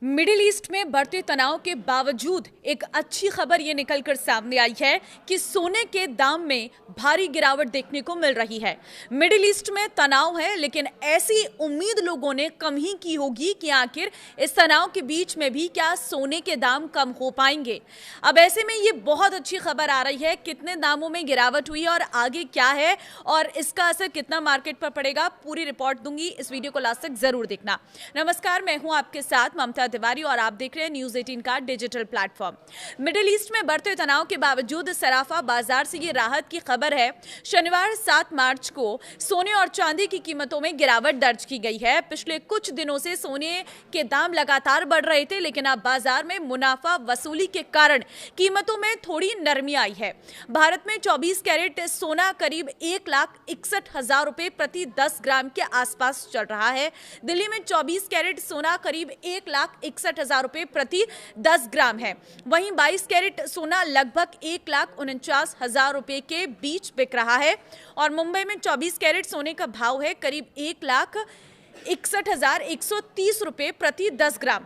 Middle east में बढ़ते तनाव के बावजूद एक अच्छी खबर ये निकलकर सामने आई है कि सोने के दाम में भारी गिरावट देखने को मिल रही है। मिडिल ईस्ट में तनाव है, लेकिन ऐसी उम्मीद लोगों ने कम ही की होगी कि आखिर इस तनाव के बीच में भी क्या सोने के दाम कम हो पाएंगे। अब ऐसे में ये बहुत अच्छी खबर आ रही है। कितने दामों में गिरावट हुई और आगे क्या है और इसका असर कितना मार्केट पर पड़ेगा, पूरी रिपोर्ट दूंगी। इस वीडियो को लास्ट तक जरूर देखना। नमस्कार, मैं हूं आपके साथ ममता तिवारी और आप देख रहे हैं न्यूज़ 18 का डिजिटल प्लेटफॉर्म। मिडिल ईस्ट में बढ़ते तनाव के बावजूद सराफा बाजार से ये राहत की खबर है। शनिवार 7 मार्च को सोने और चांदी की कीमतों में गिरावट दर्ज की गई है। पिछले कुछ दिनों से सोने के दाम लगातार बढ़ रहे थे, लेकिन अब बाजार में मुनाफा वसूली के कारण कीमतों में थोड़ी नरमी आई है। भारत में 24 कैरेट सोना करीब 1,61,000 रुपए प्रति 10 ग्राम के आसपास चल रहा है। दिल्ली में 24 कैरेट सोना करीब 1,61,000 रुपए प्रति 10 ग्राम है। वहीं 22 कैरेट सोना लगभग 1,49,000 रुपए के बीच बिक रहा है और मुंबई में 24 कैरेट सोने का भाव है करीब 1,61,130 रुपए प्रति 10 ग्राम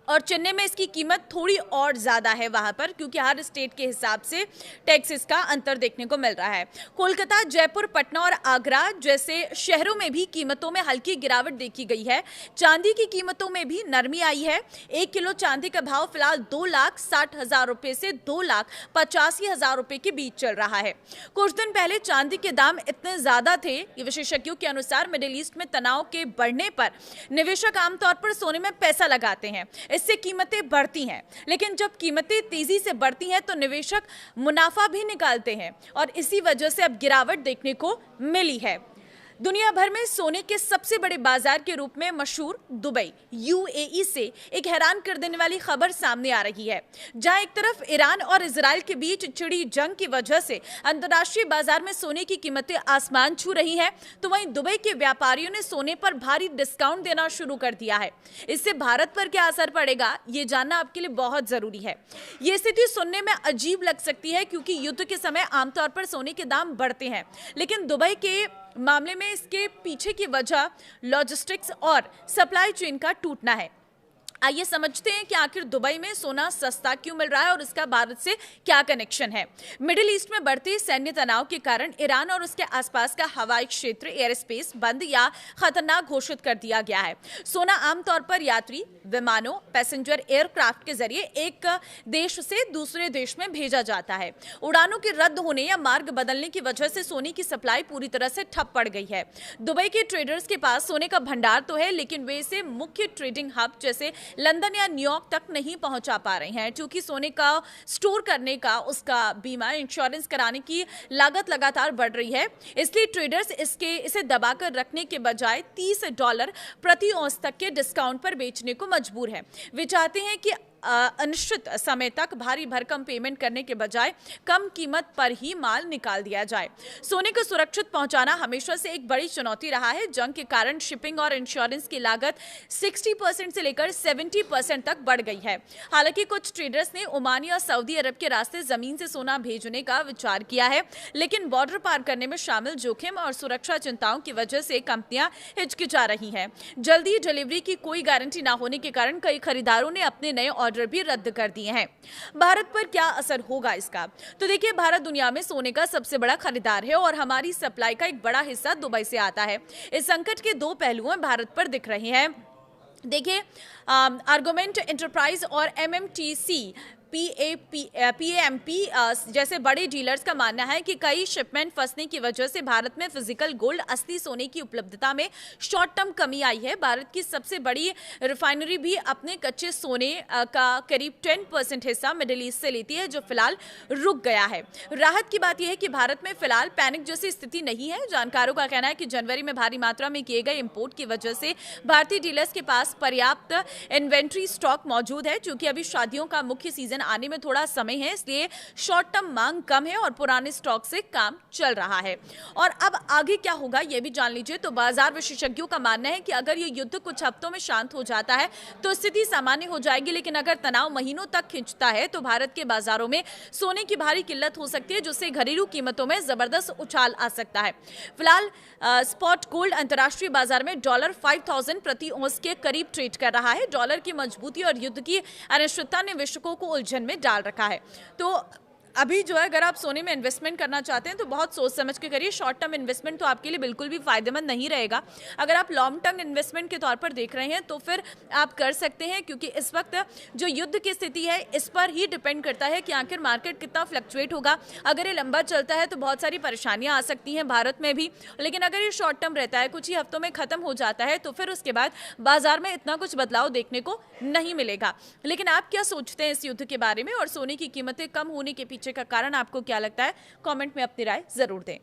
और चेन्नई में इसकी कीमत थोड़ी और ज्यादा है वहां पर, क्योंकि हर स्टेट के हिसाब से टैक्सेस का अंतर देखने को मिल रहा है। कोलकाता, जयपुर, पटना और आगरा जैसे शहरों में भी कीमतों में हल्की गिरावट देखी गई है। चांदी की कीमतों में भी नरमी आई है। 1 किलो चांदी का भाव फिलहाल 2,60,000 रुपए से 2,85,000 रुपए के बीच चल रहा है। कुछ दिन पहले चांदी के दाम इतने ज्यादा थे, ये विशेषज्ञों के अनुसार मिडिल ईस्ट में तनाव के बढ़ने पर निवेशक आमतौर पर सोने में पैसा लगाते हैं। इससे कीमतें बढ़ती हैं, लेकिन जब कीमतें तेजी से बढ़ती हैं तो निवेशक मुनाफा भी निकालते हैं और इसी वजह से अब गिरावट देखने को मिली है। दुनिया भर में सोने के सबसे बड़े बाजार के रूप में मशहूर दुबई यूएई से एक हैरान कर देने वाली खबर सामने आ रही है। जहां एक तरफ ईरान और इजराइल के बीच छिड़ी जंग की वजह से अंतर्राष्ट्रीय बाजार में सोने की कीमतें आसमान छू रही हैं, तो वहीं दुबई के व्यापारियों ने सोने पर भारी डिस्काउंट देना शुरू कर दिया है। इससे भारत पर क्या असर पड़ेगा, ये जानना आपके लिए बहुत जरूरी है। ये स्थिति सुनने में अजीब लग सकती है, क्योंकि युद्ध के समय आमतौर पर सोने के दाम बढ़ते हैं, लेकिन दुबई के मामले में इसके पीछे की वजह लॉजिस्टिक्स और सप्लाई चेन का टूटना है। आइए समझते हैं कि आखिर दुबई में सोना सस्ता क्यों मिल रहा है और इसका भारत से क्या कनेक्शन है। मिडिल ईस्ट में बढ़ते सैन्य तनाव के कारण ईरान और उसके आसपास का हवाई क्षेत्र एयर स्पेस बंद या खतरनाक घोषित कर दिया गया है। सोना आमतौर पर यात्री विमानों, पैसेंजर एयरक्राफ्ट के जरिए एक देश से दूसरे देश में भेजा जाता है। उड़ानों के रद्द होने या मार्ग बदलने की वजह से सोने की सप्लाई पूरी तरह से ठप पड़ गई है। दुबई के ट्रेडर्स के पास सोने का भंडार तो है, लेकिन वे इसे मुख्य ट्रेडिंग हब जैसे लंदन या न्यूयॉर्क तक नहीं पहुंचा पा रहे हैं, क्योंकि सोने का स्टोर करने का, उसका बीमा, इंश्योरेंस कराने की लागत लगातार बढ़ रही है। इसलिए ट्रेडर्स इसे दबाकर रखने के बजाय $30 प्रति औंस तक के डिस्काउंट पर बेचने को मजबूर है। वे चाहते हैं कि अनिश्चित समय तक भारी भरकम पेमेंट करने के बजाय कम कीमत पर ही माल निकाल दिया जाए। सोने को सुरक्षित पहुंचाना हमेशा से एक बड़ी चुनौती रहा है। जंग के कारण शिपिंग और इंश्योरेंस की लागत 60% से लेकर 70% तक बढ़ गई है। हालांकि कुछ ट्रेडर्स ने ओमान या सऊदी अरब के रास्ते जमीन से सोना भेजने का विचार किया है, लेकिन बॉर्डर पार करने में शामिल जोखिम और सुरक्षा चिंताओं की वजह से कंपनियां हिचकिचा रही हैं। जल्दी डिलीवरी की कोई गारंटी न होने के कारण कई खरीदारों ने अपने नए ऑर्डर भी रद्द कर दिए हैं। भारत पर क्या असर होगा इसका? तो देखिए, भारत दुनिया में सोने का सबसे बड़ा खरीदार है और हमारी सप्लाई का एक बड़ा हिस्सा दुबई से आता है। इस संकट के दो पहलुओं भारत पर दिख रहे हैं। देखिए, आर्गुमेंट एंटरप्राइज और एमएमटीसी पीएएमपी जैसे बड़े डीलर्स का मानना है कि कई शिपमेंट फंसने की वजह से भारत में फिजिकल गोल्ड, असली सोने की उपलब्धता में शॉर्ट टर्म कमी आई है। भारत की सबसे बड़ी रिफाइनरी भी अपने कच्चे सोने का करीब 10% हिस्सा मिडिल ईस्ट से लेती है, जो फिलहाल रुक गया है। राहत की बात यह है कि भारत में फिलहाल पैनिक जैसी स्थिति नहीं है। जानकारों का कहना है कि जनवरी में भारी मात्रा में किए गए इंपोर्ट की वजह से भारतीय डीलर्स के पास पर्याप्त इन्वेंट्री स्टॉक मौजूद है, क्योंकि अभी शादियों का मुख्य सीजन आने में थोड़ा समय है, इसलिए शॉर्ट टर्म मांग कम है और पुराने स्टॉक से काम चल रहा है। और अब आगे क्या होगा ये भी जान लीजिए। तो बाजार विशेषज्ञों का मानना है कि अगर ये युद्ध कुछ हफ्तों में शांत हो जाता है तो स्थिति सामान्य हो जाएगी, लेकिन अगर तनाव महीनों तक खिंचता है तो भारत के बाजारों में सोने की भारी किल्लत हो सकती है, जिससे घरेलू कीमतों में जबरदस्त उछाल आ सकता है। फिलहाल स्पॉट गोल्ड अंतर्राष्ट्रीय बाजार में $5000 प्रति औंस के करीब ट्रेड कर रहा है। डॉलर की मजबूती और युद्ध की अनिश्चितता ने विश्वकों को उलझन में डाल रखा है। तो अभी जो है, अगर आप सोने में इन्वेस्टमेंट करना चाहते हैं तो बहुत सोच समझ के करिए। शॉर्ट टर्म इन्वेस्टमेंट तो आपके लिए बिल्कुल भी फायदेमंद नहीं रहेगा। अगर आप लॉन्ग टर्म इन्वेस्टमेंट के तौर पर देख रहे हैं तो फिर आप कर सकते हैं, क्योंकि इस वक्त जो युद्ध की स्थिति है इस पर ही डिपेंड करता है कि आखिर मार्केट कितना फ्लक्चुएट होगा। अगर ये लंबा चलता है तो बहुत सारी परेशानियां आ सकती हैं भारत में भी, लेकिन अगर ये शॉर्ट टर्म रहता है, कुछ ही हफ्तों में खत्म हो जाता है, तो फिर उसके बाद बाजार में इतना कुछ बदलाव देखने को नहीं मिलेगा। लेकिन आप क्या सोचते हैं इस युद्ध के बारे में, और सोने की कीमतें कम होने के पीछे का कारण आपको क्या लगता है? कमेंट में अपनी राय जरूर दें।